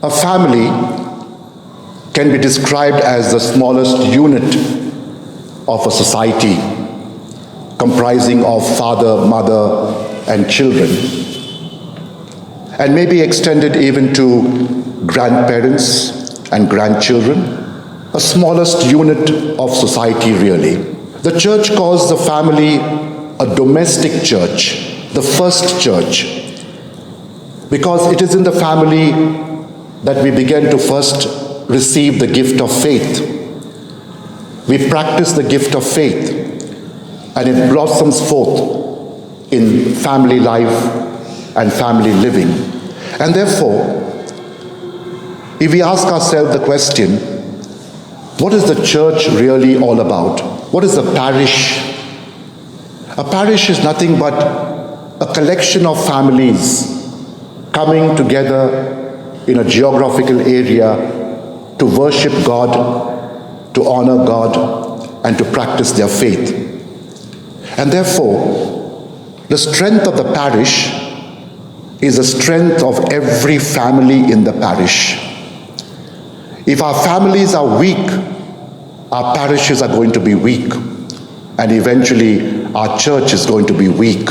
A family can be described as the smallest unit of a society, comprising of father, mother, and children, and may be extended even to grandparents and grandchildren, a smallest unit of society really. The church calls the family a domestic church, the first church, because it is in the family that we begin to first receive the gift of faith. We practice the gift of faith, and it blossoms forth in family life and family living. And therefore, if we ask ourselves the question, what is the church really all about? What is a parish? A parish is nothing but a collection of families coming together in a geographical area to worship God, to honor God, and to practice their faith. And therefore, the strength of the parish is the strength of every family in the parish. If our families are weak, our parishes are going to be weak, and eventually our church is going to be weak.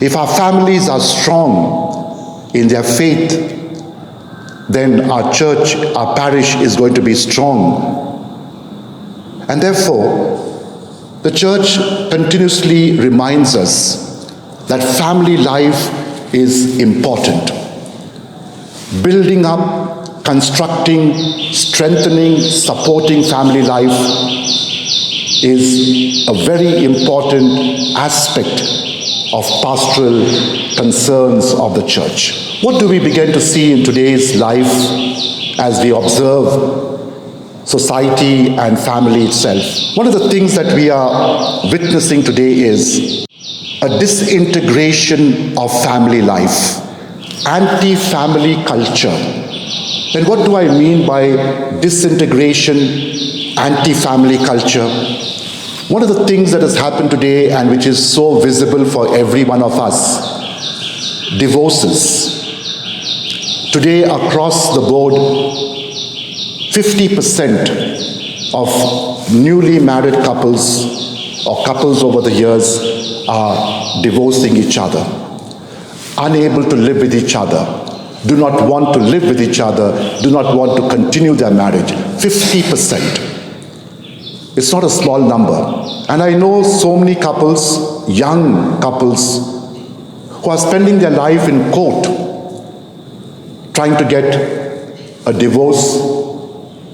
If our families are strong in their faith, then our church, our parish is going to be strong. And therefore, the church continuously reminds us that family life is important. Building up, constructing, strengthening, supporting family life is a very important aspect of pastoral concerns of the church. What do we begin to see in today's life as we observe society and family itself? One of the things that we are witnessing today is a disintegration of family life, anti-family culture. And what do I mean by disintegration, anti-family culture? One of the things that has happened today and which is so visible for every one of us, divorces. Today across the board, 50% of newly married couples or couples over the years are divorcing each other, unable to live with each other, do not want to live with each other, do not want to continue their marriage. 50%. It's not a small number. And I know so many couples, young couples, who are spending their life in court, trying to get a divorce,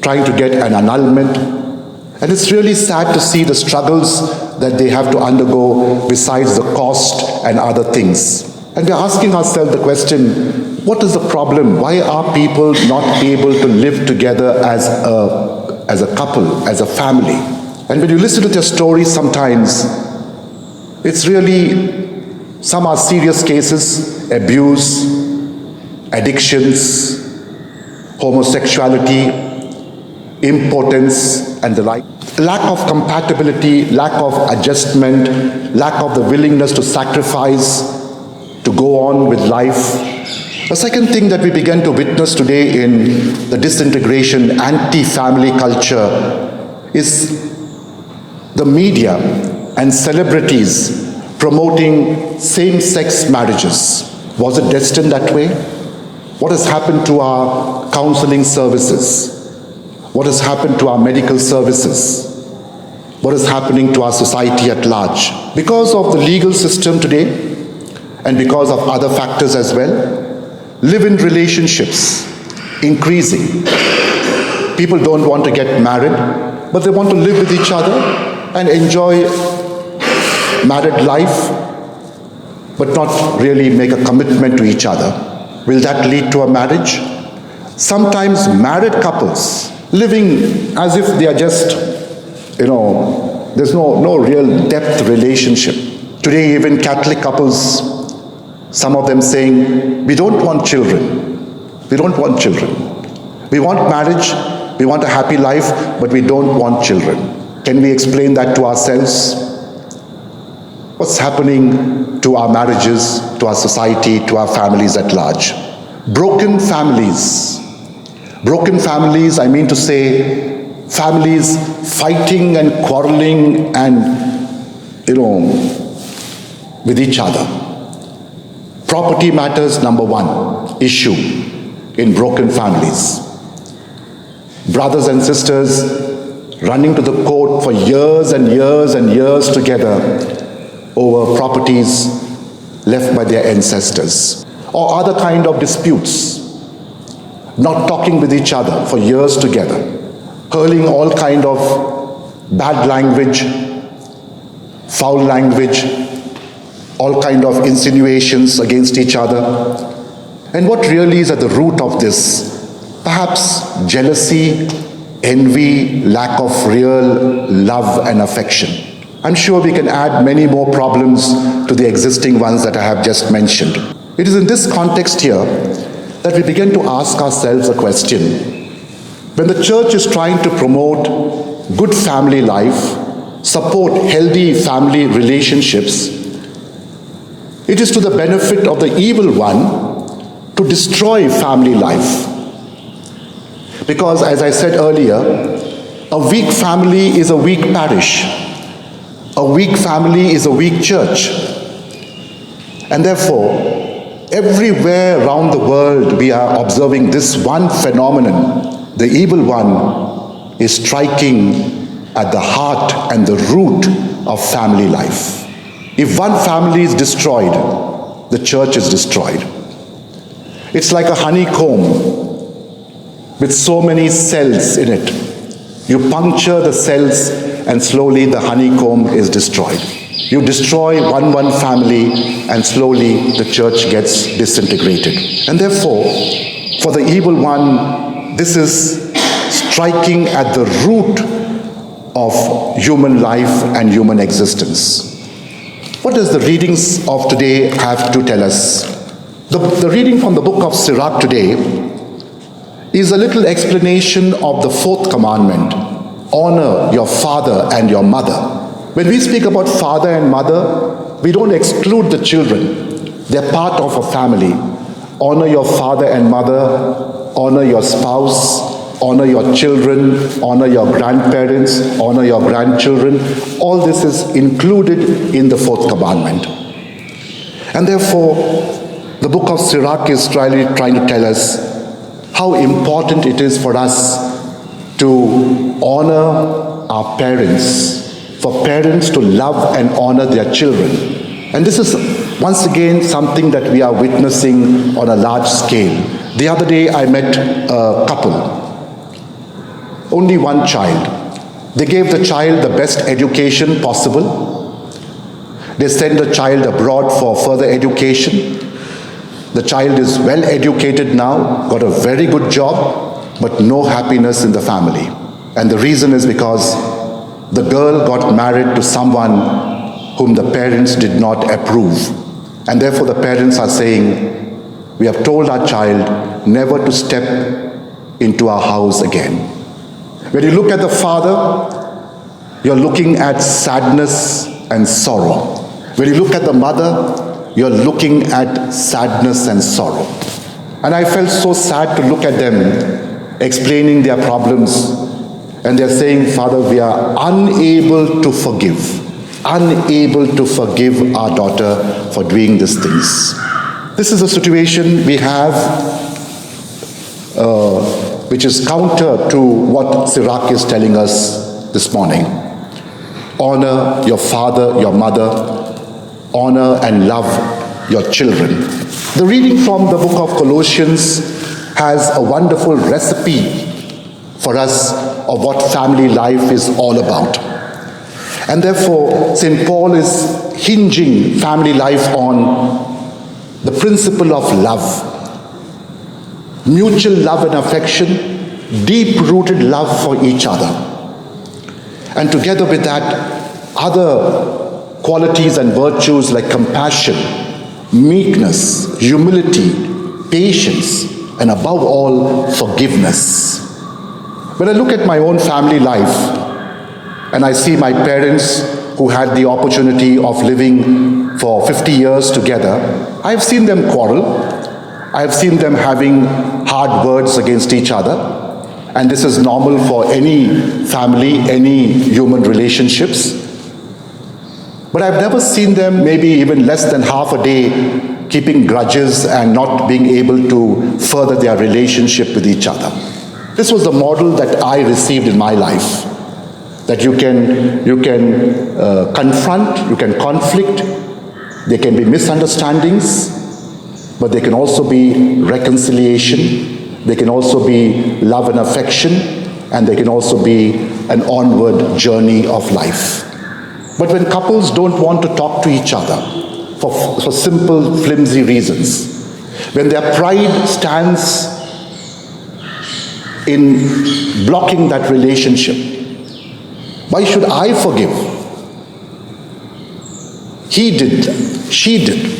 trying to get an annulment. And it's really sad to see the struggles that they have to undergo besides the cost and other things. And we're asking ourselves the question, what is the problem? Why are people not able to live together as a couple, as a family? And when you listen to their stories sometimes, it's really, some are serious cases, abuse, addictions, homosexuality, impotence, and the like. Lack of compatibility, lack of adjustment, lack of the willingness to sacrifice, to go on with life. The second thing that we began to witness today in the disintegration, anti-family culture is the media and celebrities promoting same-sex marriages. Was it destined that way? What has happened to our counseling services? What has happened to our medical services? What is happening to our society at large? Because of the legal system today, and because of other factors as well, live-in relationships increasing. People don't want to get married, but they want to live with each other and enjoy married life, but not really make a commitment to each other. Will that lead to a marriage? Sometimes married couples living as if they are just, there's no real depth relationship. Today even Catholic couples, some of them saying, we don't want children. We don't want children. We want marriage, we want a happy life, but we don't want children. Can we explain that to ourselves? What's happening to our marriages, to our society, to our families at large? Broken families. Broken families, I mean to say, families fighting and quarreling and, with each other. Property matters, number one issue in broken families. Brothers and sisters running to the court for years and years and years together over properties left by their ancestors. Or other kind of disputes, not talking with each other for years together, hurling all kind of bad language, foul language, all kind of insinuations against each other. And what really is at the root of this? Perhaps jealousy, envy, lack of real love and affection. I'm sure we can add many more problems to the existing ones that I have just mentioned. It is in this context here that we begin to ask ourselves a question. When the church is trying to promote good family life, support healthy family relationships, it is to the benefit of the evil one to destroy family life. Because, as I said earlier, a weak family is a weak parish. A weak family is a weak church. And therefore, everywhere around the world we are observing this one phenomenon. The evil one is striking at the heart and the root of family life. If one family is destroyed, the church is destroyed. It's like a honeycomb with so many cells in it. You puncture the cells and slowly the honeycomb is destroyed. You destroy one family and slowly the church gets disintegrated. And therefore, for the evil one, this is striking at the root of human life and human existence. What does the readings of today have to tell us? The reading from the book of Sirach today is a little explanation of the fourth commandment: honor your father and your mother. When we speak about father and mother, we don't exclude the children. They're part of a family. Honor your father and mother, honor your spouse, honor your children, honor your grandparents, honor your grandchildren. All this is included in the fourth commandment. And therefore, the book of Sirach is trying to tell us how important it is for us to honor our parents, for parents to love and honor their children. And this is once again something that we are witnessing on a large scale. The other day I met a couple, only one child. They gave the child the best education possible. They sent the child abroad for further education. The child is well educated now, got a very good job, but no happiness in the family. And the reason is because the girl got married to someone whom the parents did not approve. And therefore the parents are saying, we have told our child never to step into our house again. When you look at the father, you're looking at sadness and sorrow. When you look at the mother, you're looking at sadness and sorrow. And I felt so sad to look at them explaining their problems. And they're saying, Father, we are unable to forgive our daughter for doing these things. This is a situation we have which is counter to what Sirach is telling us this morning. Honor your father, your mother, honor and love your children. The reading from the book of Colossians has a wonderful recipe for us of what family life is all about. And therefore, St. Paul is hinging family life on the principle of love. Mutual love and affection, deep-rooted love for each other. And together with that, other qualities and virtues like compassion, meekness, humility, patience, and above all, forgiveness. When I look at my own family life, and I see my parents who had the opportunity of living for 50 years together, I've seen them quarrel, I have seen them having hard words against each other, and this is normal for any family, any human relationships. But I've never seen them, maybe even less than half a day, keeping grudges and not being able to further their relationship with each other. This was the model that I received in my life. That you can confront, you can conflict, there can be misunderstandings, but there can also be reconciliation, there can also be love and affection, and there can also be an onward journey of life. But when couples don't want to talk to each other for simple, flimsy reasons, when their pride stands in blocking that relationship, why should I forgive? He did, she did.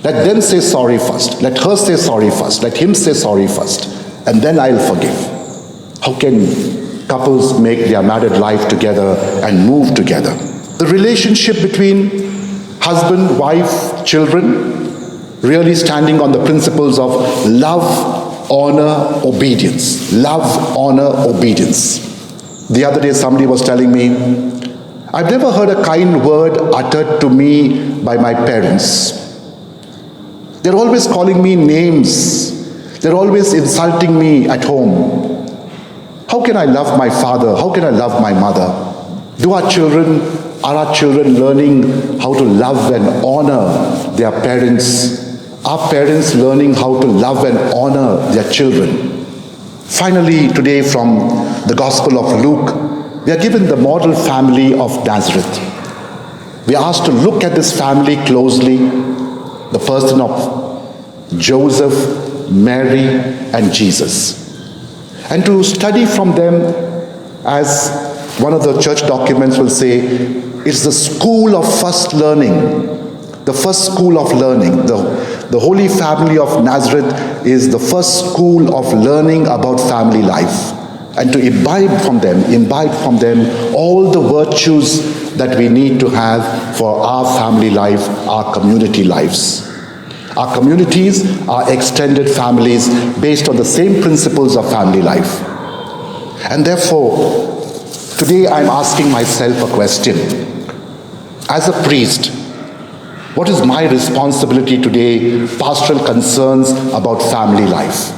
Let them say sorry first. Let her say sorry first. Let him say sorry first. And then I'll forgive. How can couples make their married life together and move together? The relationship between husband, wife, children, really standing on the principles of love, honor, obedience. Love, honor, obedience. The other day somebody was telling me, I've never heard a kind word uttered to me by my parents. They're always calling me names. They're always insulting me at home. How can I love my father? How can I love my mother? Are our children learning how to love and honor their parents? Are parents learning how to love and honor their children? Finally, today from the Gospel of Luke, we are given the model family of Nazareth. We are asked to look at this family closely, the person of Joseph, Mary, and Jesus, and to study from them, as one of the church documents will say, it's the school of first learning. The first school of learning. The Holy Family of Nazareth is the first school of learning about family life. And to imbibe from them all the virtues that we need to have for our family life, our community lives. Our communities are extended families based on the same principles of family life. And therefore, today I'm asking myself a question. As a priest, what is my responsibility today? Pastoral concerns about family life.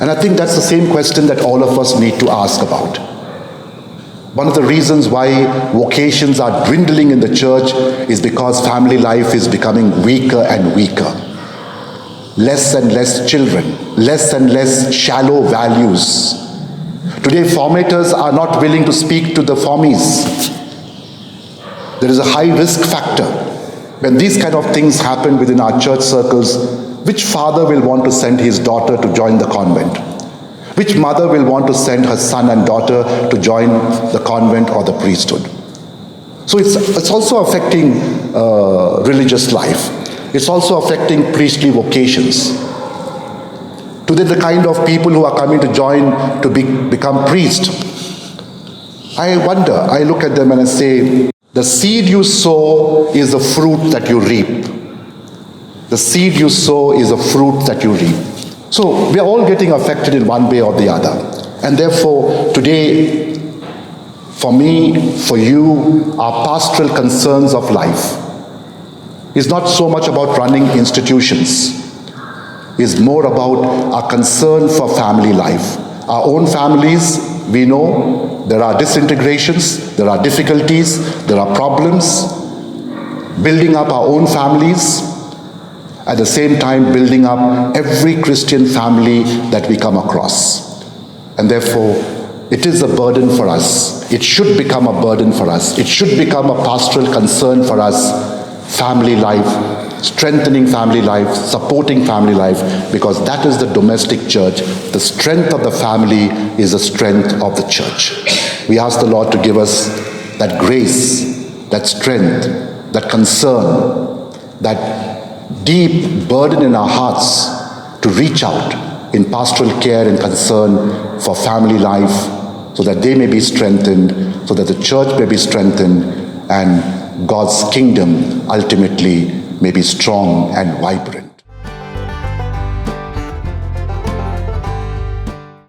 And I think that's the same question that all of us need to ask about. One of the reasons why vocations are dwindling in the church is because family life is becoming weaker and weaker. Less and less children, less and less shallow values. Today, formators are not willing to speak to the formies. There is a high risk factor. When these kind of things happen within our church circles, which father will want to send his daughter to join the convent? Which mother will want to send her son and daughter to join the convent or the priesthood? So it's also affecting religious life. It's also affecting priestly vocations. Today, the kind of people who are coming to join to become priest, I wonder, I look at them and I say, the seed you sow is the fruit that you reap. The seed you sow is the fruit that you reap. So we are all getting affected in one way or the other. And therefore, today, for me, for you, our pastoral concerns of life is not so much about running institutions. It's more about our concern for family life. Our own families, we know there are disintegrations, there are difficulties, there are problems. Building up our own families, at the same time building up every Christian family that we come across. And therefore, it is a burden for us. It should become a burden for us. It should become a pastoral concern for us. Family life, strengthening family life, supporting family life, because that is the domestic church. The strength of the family is the strength of the church. We ask the Lord to give us that grace, that strength, that concern, that deep burden in our hearts to reach out in pastoral care and concern for family life, so that they may be strengthened, so that the church may be strengthened, and God's kingdom ultimately may be strong and vibrant.